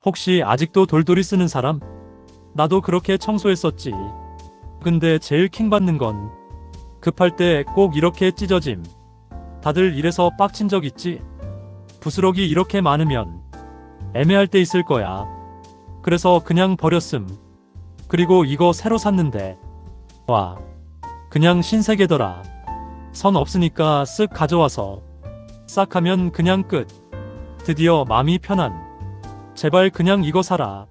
혹시 아직도 돌돌이 쓰는 사람? 나도 그렇게 청소했었지. 근데 제일 킹받는 건 급할 때 꼭 이렇게 찢어짐. 다들 이래서 빡친 적 있지? 부스러기 이렇게 많으면 애매할 때 있을 거야. 그래서 그냥 버렸음. 그리고 이거 새로 샀는데 와, 그냥 신세계더라. 선 없으니까 쓱 가져와서 싹 하면 그냥 끝. 드디어 마음이 편한. 제발 그냥 이거 사라.